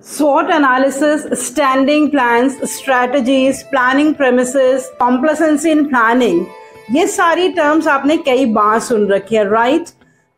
SWOT analysis, standing plans, strategies, planning premises, complacency in planning, ये सारी terms आपने कई बार सुन रखी है, राइट?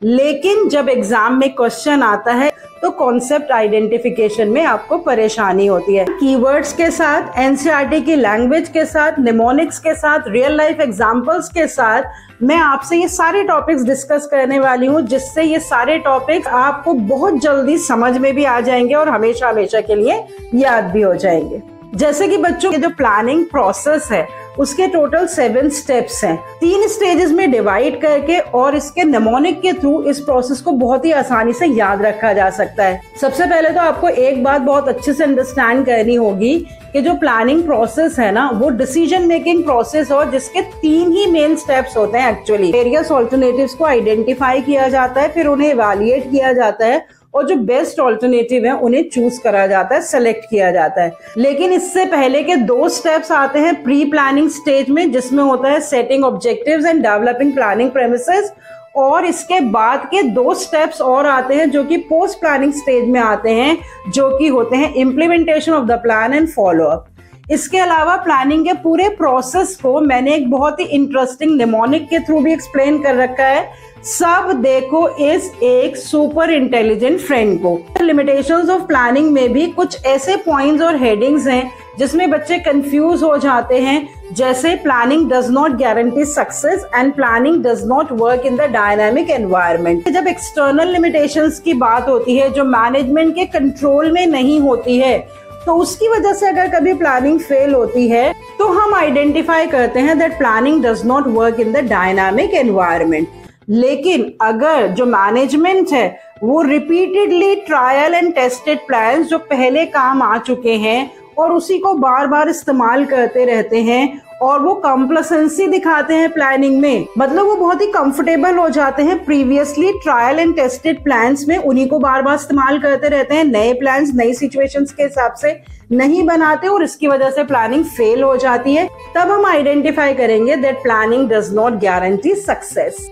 लेकिन जब एग्जाम में क्वेश्चन आता है तो कॉन्सेप्ट आइडेंटिफिकेशन में आपको परेशानी होती है। कीवर्ड्स के साथ, एनसीईआरटी की लैंग्वेज के साथ, निमोनिक्स के साथ, रियल लाइफ एग्जांपल्स के साथ मैं आपसे ये सारे टॉपिक्स डिस्कस करने वाली हूँ, जिससे ये सारे टॉपिक्स आपको बहुत जल्दी समझ में भी आ जाएंगे और हमेशा हमेशा के लिए याद भी हो जाएंगे। जैसे कि बच्चों के जो प्लानिंग प्रोसेस है उसके टोटल 7 स्टेप्स हैं, 3 स्टेजेस में डिवाइड करके, और इसके निमोनिक के थ्रू इस प्रोसेस को बहुत ही आसानी से याद रखा जा सकता है। सबसे पहले तो आपको एक बात बहुत अच्छे से अंडरस्टैंड करनी होगी कि जो प्लानिंग प्रोसेस है ना, वो डिसीजन मेकिंग प्रोसेस हो, जिसके 3 ही मेन स्टेप्स होते हैं एक्चुअली। वेरियस ऑल्टरनेटिव्स को आइडेंटिफाई किया जाता है, फिर उन्हें इवैल्यूएट किया जाता है और जो बेस्ट ऑल्टरनेटिव है उन्हें चूज करा जाता है, सेलेक्ट किया जाता है। लेकिन इससे पहले के 2 स्टेप्स आते हैं प्री प्लानिंग स्टेज में, जिसमें होता है setting objectives and developing planning premises, और इसके बाद के 2 स्टेप्स और आते हैं जो कि पोस्ट प्लानिंग स्टेज में आते हैं, जो कि होते हैं implementation of the plan and follow up. इसके अलावा प्लानिंग के पूरे प्रोसेस को मैंने एक बहुत ही इंटरेस्टिंग निमोनिक के थ्रू भी एक्सप्लेन कर रखा है। सब देखो इस एक सुपर इंटेलिजेंट फ्रेंड को। लिमिटेशंस ऑफ प्लानिंग में भी कुछ ऐसे पॉइंट्स और हेडिंग्स हैं जिसमें बच्चे कंफ्यूज हो जाते हैं, जैसे planning does not guarantee success and planning does not work in the dynamic environment. जब एक्सटर्नल लिमिटेशंस की बात होती है जो मैनेजमेंट के कंट्रोल में नहीं होती है, तो उसकी वजह से अगर कभी प्लानिंग फेल होती है तो हम आइडेंटिफाई करते हैं that planning does not work in the dynamic environment. लेकिन अगर जो मैनेजमेंट है वो repeatedly trial and tested plans जो पहले काम आ चुके हैं और उसी को बार बार इस्तेमाल करते रहते हैं, और वो कॉम्प्लेसेंसी दिखाते हैं प्लानिंग में, मतलब वो बहुत ही कंफर्टेबल हो जाते हैं previously trial and tested plans में, उन्हीं को बार बार इस्तेमाल करते रहते हैं, नए प्लान्स नई सिचुएशंस के हिसाब से नहीं बनाते, और इसकी वजह से प्लानिंग फेल हो जाती है। तब हम आइडेंटिफाई करेंगे that planning does not guarantee success.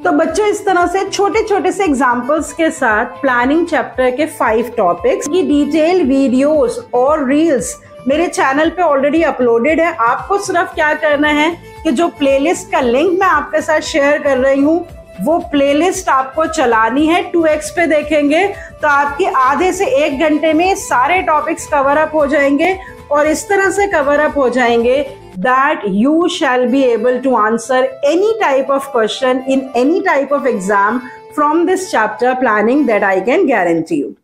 तो बच्चों, इस तरह से छोटे छोटे से एग्जाम्पल्स के साथ प्लानिंग चैप्टर के 5 टॉपिक्स की डिटेल वीडियोस और रील्स मेरे चैनल पे ऑलरेडी अपलोडेड है। आपको सिर्फ क्या करना है कि जो प्लेलिस्ट का लिंक मैं आपके साथ शेयर कर रही हूँ, वो प्लेलिस्ट आपको चलानी है। 2x पे देखेंगे तो आपके आधे से 1 घंटे में सारे टॉपिक्स कवर अप हो जाएंगे, और इस तरह से कवर अप हो जाएंगे that you shall be able to answer any type of question in any type of exam from this chapter planning, that I can guarantee you.